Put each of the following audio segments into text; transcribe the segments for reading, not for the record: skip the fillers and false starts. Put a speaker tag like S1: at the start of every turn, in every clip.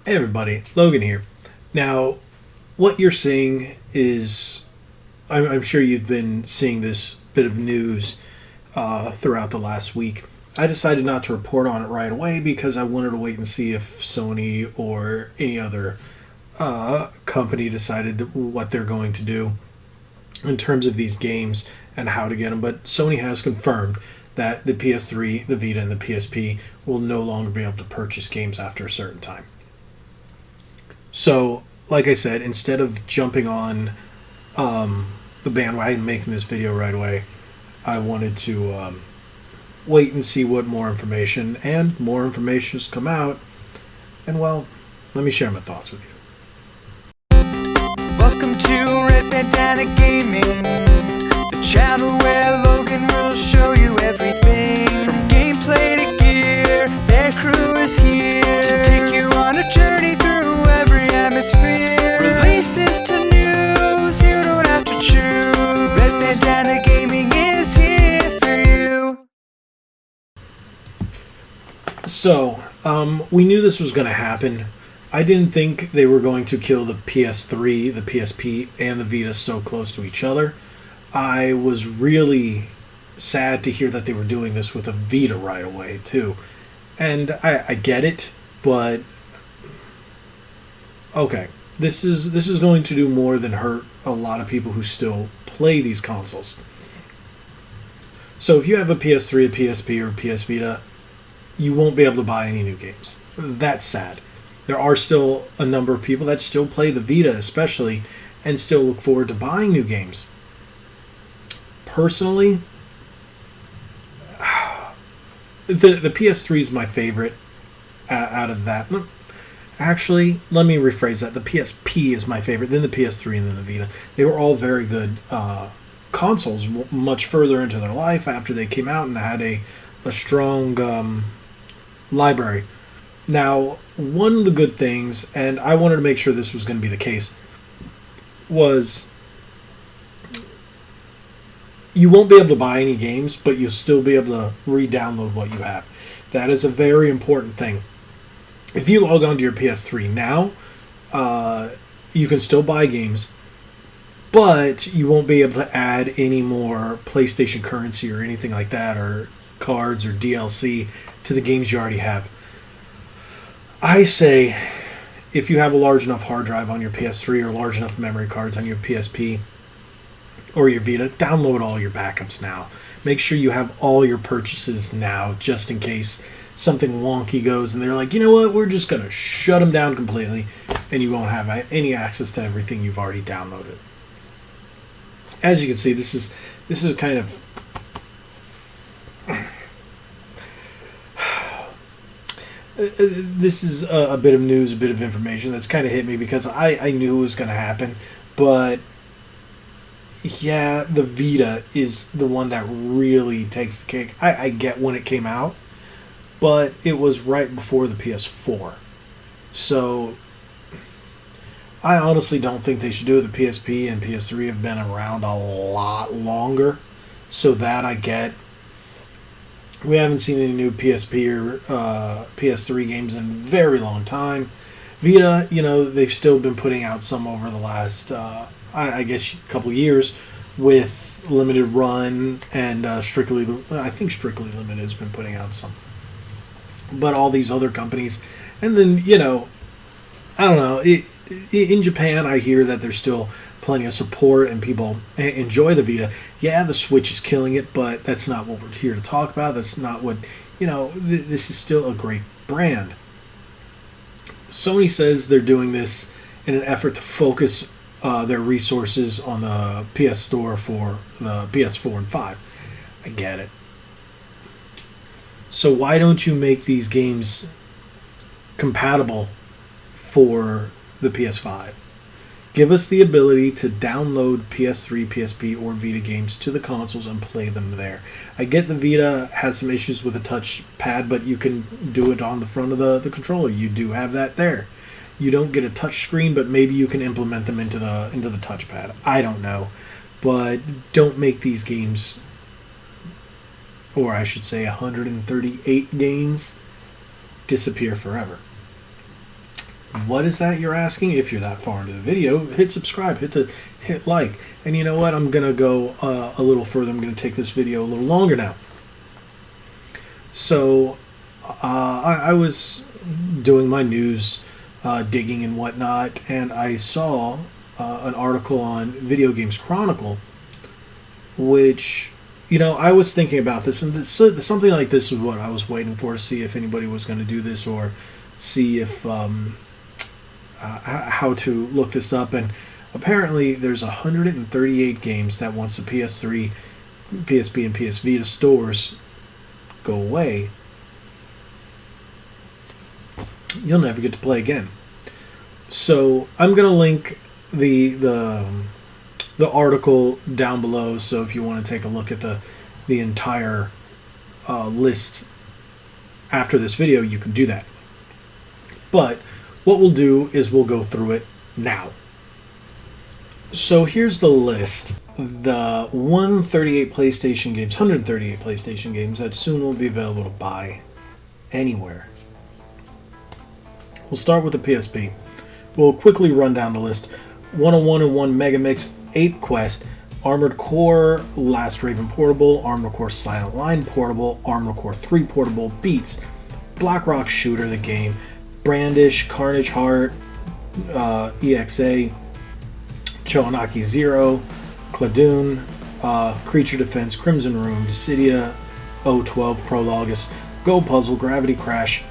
S1: Hey everybody, Logan here. Now, what you're seeing is, I'm sure you've been seeing this bit of news throughout the last week. I decided not to report on it right away because I wanted to wait and see if Sony or any other company decided what they're going to do in terms of these games and how to get them. But Sony has confirmed that the PS3, the Vita, and the PSP will no longer be able to purchase games after a certain time. So, like I said, instead of jumping on the bandwagon and making this video right away, I wanted to wait and see what more information and more information has come out. And well, let me share my thoughts with you.
S2: Welcome to Red Bandana Gaming, the channel where Logan will show you everything from gameplay to gear. Their crew is here to take you on a journey through every atmosphere. Releases to news, you don't have to choose. Red Bandana Gaming is here for you.
S1: So, we knew this was going to happen. I didn't think they were going to kill the PS3, the PSP, and the Vita so close to each other. I was really sad to hear that they were doing this with a Vita right away, too. And I get it, but okay. This is going to do more than hurt a lot of people who still play these consoles. So if you have a PS3, a PSP, or a PS Vita, you won't be able to buy any new games. That's sad. There are still a number of people that still play the Vita, especially, and still look forward to buying new games. Personally, the PS3 is my favorite out of that. Actually, let me rephrase that. The PSP is my favorite, then the PS3, and then the Vita. They were all very good consoles, much further into their life after they came out and had a strong library. Now, one of the good things, and I wanted to make sure this was going to be the case, was you won't be able to buy any games, but you'll still be able to re-download what you have. That is a very important thing. If you log on to your PS3 now, you can still buy games, but you won't be able to add any more PlayStation currency or anything like that, or cards or DLC to the games you already have. I say, if you have a large enough hard drive on your PS3 or large enough memory cards on your PSP or your Vita, download all your backups now. Make sure you have all your purchases now, just in case something wonky goes and they're like, you know what, we're just going to shut them down completely, and you won't have any access to everything you've already downloaded. As you can see, this is kind of this is a bit of news, a bit of information that's kind of hit me because I knew it was going to happen. But yeah, the Vita is the one that really takes the cake. I get when it came out, but it was right before the PS4. So I honestly don't think they should do it. The PSP and PS3 have been around a lot longer, so that I get. We haven't seen any new PSP or PS3 games in a very long time. Vita, they've still been putting out some over the last, I guess, couple years with Limited Run and Strictly Limited has been putting out some. But all these other companies, and then, I don't know, in Japan I hear that there's still plenty of support and people enjoy the Vita. Yeah, the Switch is killing it, but that's not what we're here to talk about. That's not what, this is still a great brand. Sony says they're doing this in an effort to focus their resources on the PS Store for the PS4 and 5. I get it. So why don't you make these games compatible for the PS5? Give us the ability to download PS3, PSP, or Vita games to the consoles and play them there. I get the Vita has some issues with the touch pad, but you can do it on the front of the controller. You do have that there. You don't get a touch screen, but maybe you can implement them into the touchpad. I don't know. But don't make these games, or I should say 138 games, disappear forever. What is that you're asking? If you're that far into the video, hit subscribe, hit like. And you know what? I'm gonna go a little further. I'm gonna take this video a little longer now. So I was doing my news digging and whatnot, and I saw an article on Video Games Chronicle, which, you know, I was thinking about this, and something like this is what I was waiting for, to see if anybody was going to do this, or see if how to look this up. And apparently there's 138 games that, once the PS3, PSP, and PS Vita stores go away, you'll never get to play again. So I'm gonna link the article down below, so if you want to take a look at the entire list after this video, you can do that. But what we'll do is we'll go through it now. So here's the list. The 138 PlayStation games that soon will be available to buy anywhere. We'll start with the PSP. We'll quickly run down the list. 101 Megamix, Ape Quest, Armored Core, Last Raven Portable, Armored Core Silent Line Portable, Armored Core 3 Portable, Beats, Blackrock Shooter the game, Brandish, Carnage Heart, EXA, Chohanaki Zero, Cladoon, Creature Defense, Crimson Room, Dissidia, 012 Prologus, Go Puzzle, Gravity Crash,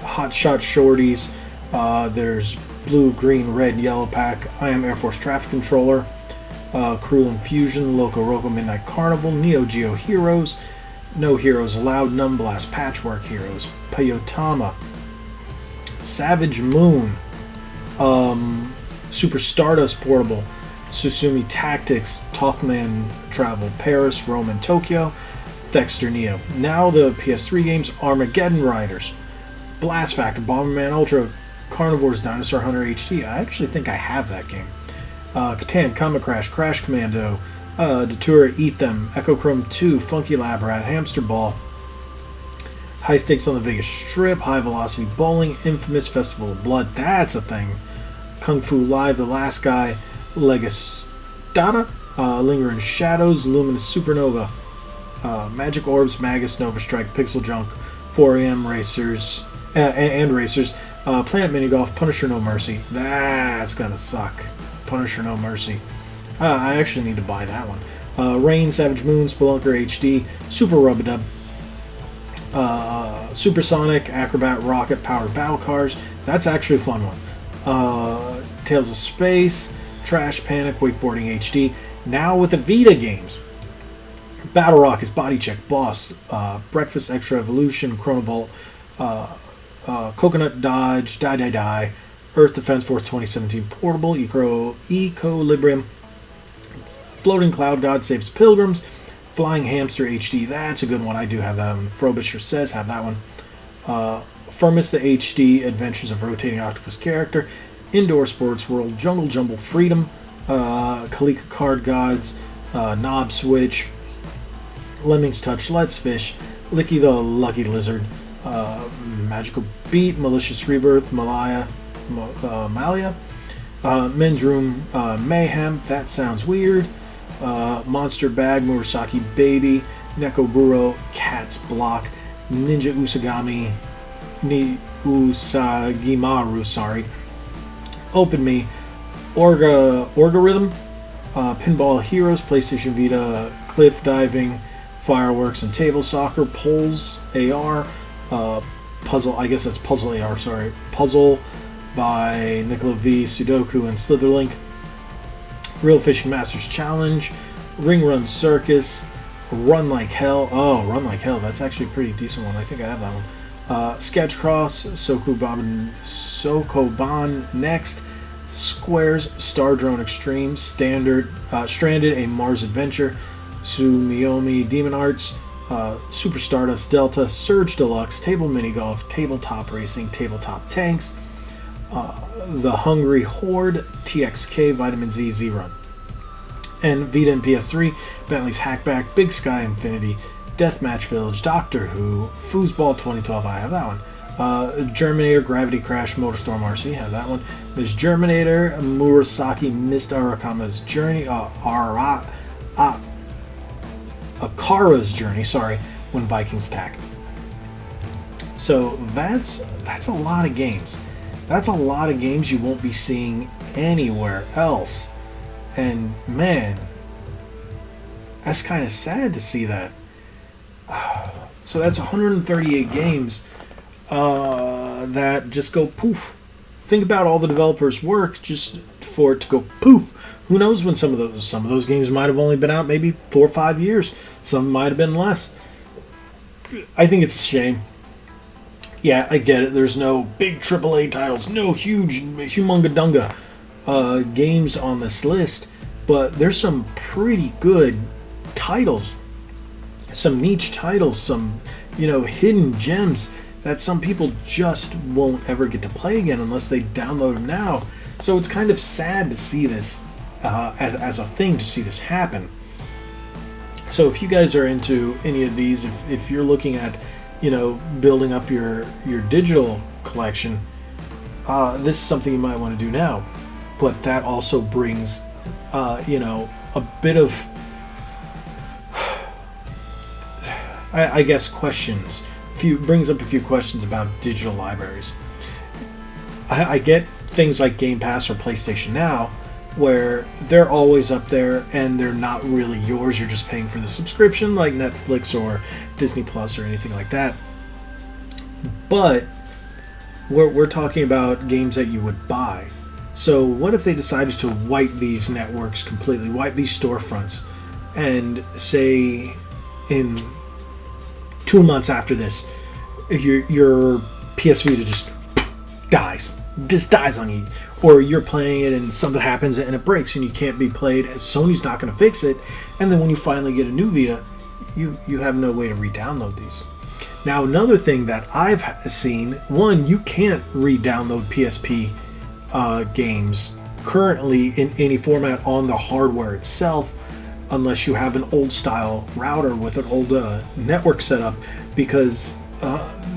S1: Hot Shot Shorties, there's Blue, Green, Red, Yellow Pack, I Am Air Force Traffic Controller, Cruel Fusion, Loco Roco Midnight Carnival, Neo Geo Heroes, No Heroes Allowed, Numblast Patchwork Heroes, Payotama, Savage Moon, Super Stardust Portable, Susumi Tactics, Talkman Travel, Paris, Rome, and Tokyo, Thexter Neo. Now the PS3 games: Armageddon Riders, Blast Factor, Bomberman Ultra, Carnivore's Dinosaur Hunter HD. I actually think I have that game. Catan, Comet Crash, Crash Commando, Datura, Eat Them, Echo Chrome 2, Funky Lab Rat, Hamster Ball, High Stakes on the Vegas Strip, High Velocity Bowling, Infamous Festival of Blood, that's a thing, Kung Fu Live, The Last Guy, Legastada, Lingering Shadows, Luminous Supernova, Magic Orbs, Magus, Nova Strike, Pixel Junk, 4AM Racers, and Racers, Planet Mini Golf, Punisher No Mercy. That's gonna suck. Punisher No Mercy. I actually need to buy that one. Rain, Savage Moon, Spelunker HD, Super Rub-a-Dub, Supersonic, Acrobat, Rocket, Powered Battle Cars. That's actually a fun one. Tales of Space, Trash Panic, Wakeboarding HD. Now with the Vita games: Battle Rockets, Body Check, Boss, Breakfast Extra Evolution, Chronovolt, Coconut Dodge, Die, Earth Defense Force 2017 Portable, Equilibrium, Floating Cloud, God Saves Pilgrims, Flying Hamster HD. That's a good one. I do have that one. Frobisher Says have that one. Firmus the HD, Adventures of Rotating Octopus Character, Indoor Sports World, Jungle Jumble Freedom, Kalika Card Gods, Knob Switch, Lemmings Touch, Let's Fish, Licky the Lucky Lizard, Magical Beat, Malicious Rebirth, Malia, Men's Room, Mayhem, That Sounds Weird, Monster Bag, Murasaki Baby, Neko Buro, Cat's Block, Ninja Usagami, Usagimaru, sorry, Open Me, Orga Rhythm, Pinball Heroes, PlayStation Vita, Cliff Diving, Fireworks and Table Soccer, Poles AR, Puzzle, I guess that's Puzzle AR, sorry, Puzzle by Nicola V, Sudoku, and Slitherlink, Real Fishing Masters Challenge, Ring Run Circus, Run Like Hell. Oh, Run Like Hell, that's actually a pretty decent one. I think I have that one. Sketch Cross, Sokoban Next, Squares, Star Drone Extreme, Stranded, A Mars Adventure, Sumiyomi Demon Arts, Super Stardust Delta, Surge Deluxe, Table Mini Golf, Tabletop Racing, Tabletop Tanks, The Hungry Horde, TXK, Vitamin Z, Z-Run. And Vita and PS3, Bentley's Hackback, Big Sky Infinity, Deathmatch Village, Doctor Who, Foosball 2012, I have that one. Germinator, Gravity Crash, Motorstorm RC, have that one. There's Germinator, Murasaki missed Arakama's Journey, Akara's Journey, sorry, when Vikings attack. So that's a lot of games. That's a lot of games you won't be seeing anywhere else. And man, that's kind of sad to see that. So that's 138 games that just go poof. Think about all the developers' work just for it to go poof. Who knows when some of those games might have only been out maybe 4 or 5 years. Some might have been less. I think it's a shame. Yeah, I get it. There's no big AAA titles, no huge, humunga-dunga games on this list, but there's some pretty good titles. Some niche titles, some, hidden gems that some people just won't ever get to play again unless they download them now. So it's kind of sad to see this as a thing, to see this happen. So if you guys are into any of these, if you're looking at, building up your digital collection, this is something you might want to do now. But that also brings, a bit of, I guess, questions. Brings up a few questions about digital libraries. I get things like Game Pass or PlayStation Now, where they're always up there and they're not really yours. You're just paying for the subscription, like Netflix or Disney Plus or anything like that. But we're talking about games that you would buy. So what if they decided to wipe these networks completely, wipe these storefronts, and say in 2 months after this, your PS Vita just dies on you, or you're playing it and something happens and it breaks and you can't be played, Sony's not going to fix it, and then when you finally get a new Vita, you have no way to re-download these. Now, another thing that I've seen, one, you can't re-download PSP games currently in any format on the hardware itself unless you have an old style router with an old network setup, because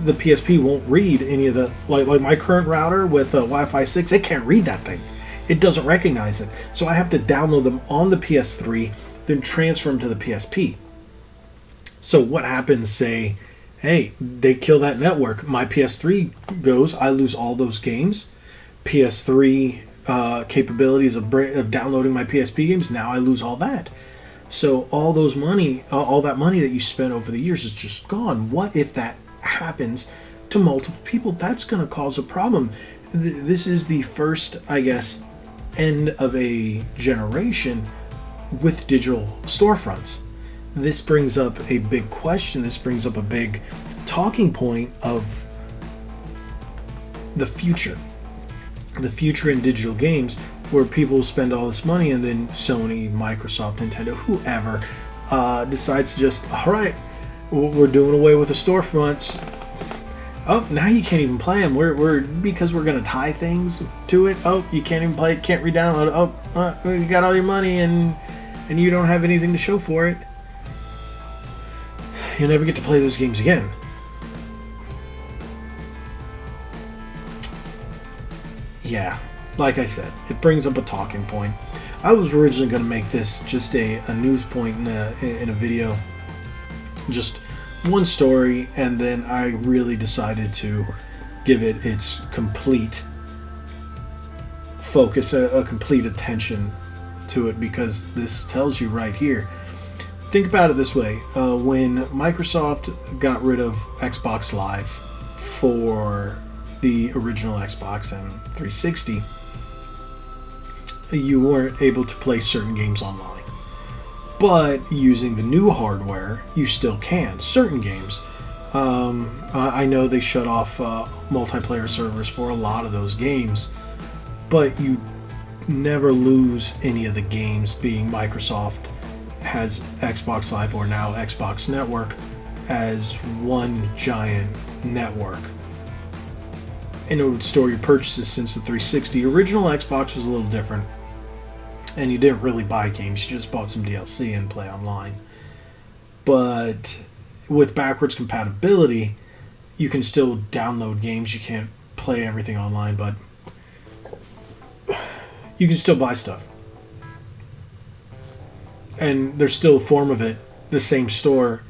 S1: the PSP won't read any of the, like my current router with Wi-Fi 6, it can't read that thing. It doesn't recognize it. So I have to download them on the PS3, then transfer them to the PSP. So what happens, say, hey, they kill that network, my PS3 goes, I lose all those games. PS3 capabilities of downloading my PSP games, now I lose all that. So all that money that you spent over the years is just gone. What if that happens to multiple people? That's going to cause a problem. This is the first, I guess, end of a generation with digital storefronts. This brings up a big question. This brings up a big talking point of the future. The future in digital games, where people spend all this money and then Sony, Microsoft, Nintendo, whoever decides to just, all right, we're doing away with the storefronts. Oh, now you can't even play them. Because we're gonna tie things to it. Oh, you can't even play it, can't re-download it. Oh, you got all your money and you don't have anything to show for it. You'll never get to play those games again. Yeah, like I said, it brings up a talking point. I was originally going to make this just a news point in a video, just one story, and then I really decided to give it its complete focus, a complete attention to it, because this tells you right here. Think about it this way. When Microsoft got rid of Xbox Live for the original Xbox and 360, you weren't able to play certain games online. But using the new hardware, you still can. Certain games. I know they shut off multiplayer servers for a lot of those games, but you never lose any of the games, being Microsoft has Xbox Live, or now Xbox Network, as one giant network. And it would store your purchases since the 360. Original Xbox was a little different, and you didn't really buy games, you just bought some DLC and play online. But with backwards compatibility, you can still download games. You can't play everything online, but you can still buy stuff. And there's still a form of it, the same store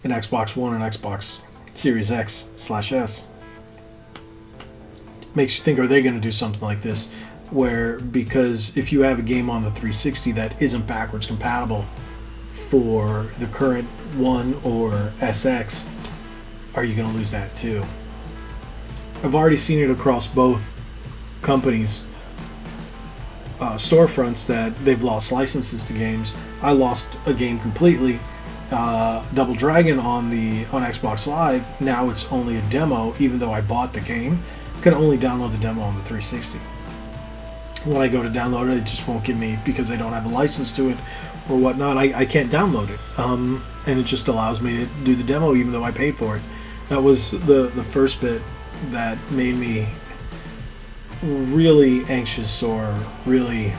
S1: in Xbox One and Xbox Series X/S. Makes you think, are they going to do something like this? Where, because if you have a game on the 360 that isn't backwards compatible for the current One or SX, are you going to lose that too? I've already seen it across both companies' storefronts that they've lost licenses to games. I lost a game completely, Double Dragon on Xbox Live. Now it's only a demo, even though I bought the game. Can only download the demo on the 360. When I go to download it, it just won't give me, because they don't have a license to it or whatnot. I can't download it, and it just allows me to do the demo even though I paid for it. That was the first bit that made me really anxious or really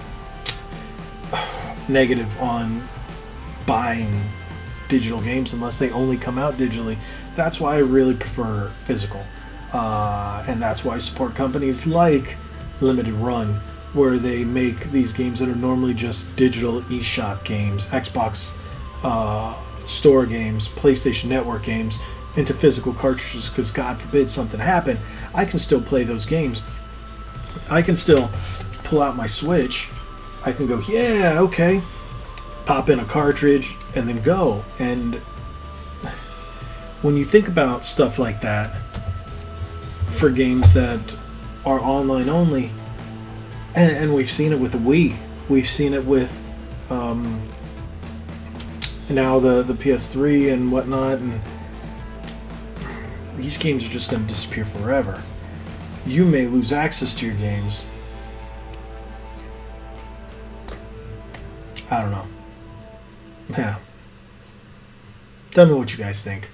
S1: negative on buying digital games unless they only come out digitally. That's why I really prefer physical. And that's why I support companies like Limited Run, where they make these games that are normally just digital eShop games, Xbox Store games, PlayStation Network games, into physical cartridges, because God forbid something happen, I can still play those games. I can still pull out my Switch. I can go, yeah, okay, pop in a cartridge, and then go. And when you think about stuff like that, for games that are online only, and we've seen it with the Wii, we've seen it with now the PS3 and whatnot, and these games are just going to disappear forever. You may lose access to your games. I don't know. Yeah. Tell me what you guys think.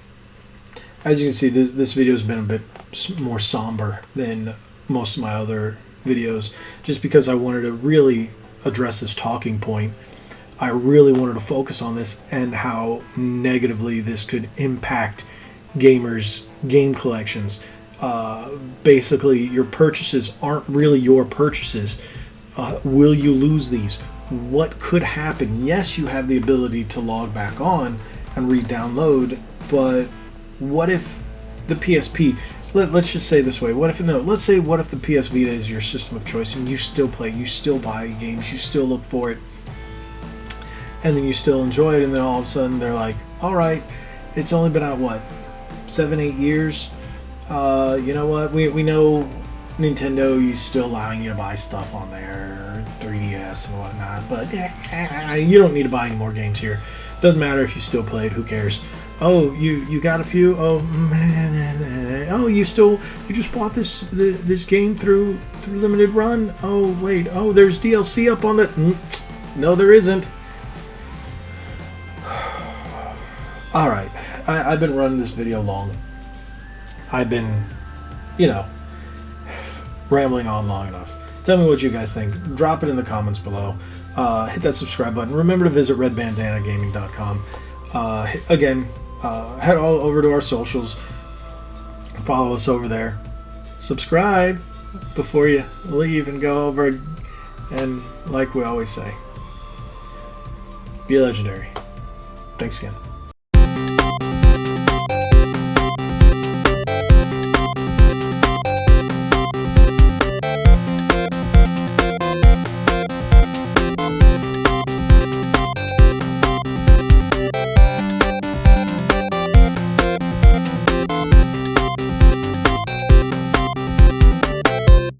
S1: As you can see, this video has been a bit more somber than most of my other videos, just because I wanted to really address this talking point. I really wanted to focus on this and how negatively this could impact gamers' game collections. Basically, your purchases aren't really your purchases. Will you lose these? What could happen? Yes, you have the ability to log back on and re-download, but what if the PSP, let's just say this way, what if the PS Vita is your system of choice and you still play, you still buy games, you still look for it, and then you still enjoy it, and then all of a sudden they're like, alright, it's only been out, 7-8 years? You know what, we know Nintendo is still allowing you to buy stuff on their 3DS and whatnot, but you don't need to buy any more games here. Doesn't matter if you still play it, who cares? Oh, you got a few? Oh, you just bought this game through Limited Run? Oh, wait, there's DLC up on the... No, there isn't. Alright, I've been running this video long. I've been, rambling on long enough. Tell me what you guys think. Drop it in the comments below. Hit that subscribe button. Remember to visit redbandanagaming.com. Again, head all over to our socials. Follow us over there. Subscribe before you leave and go over. And like we always say, be legendary. Thanks again.